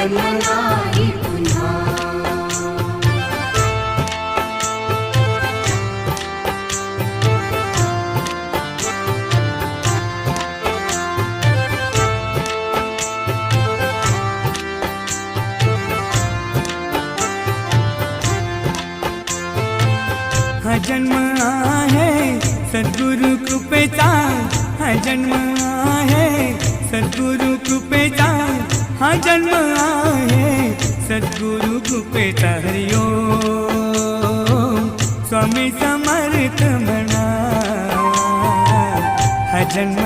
जन्म नाही पुन्हा। हा जन्म आहे सद्गुरु कृपेचा, हा जन्म आहे सद्गुरु कृपेचा, हा जन्म आहे सद्गुरु कृपेचा। हरि ओम स्वामी समर्थ म्हणा, हा जन्म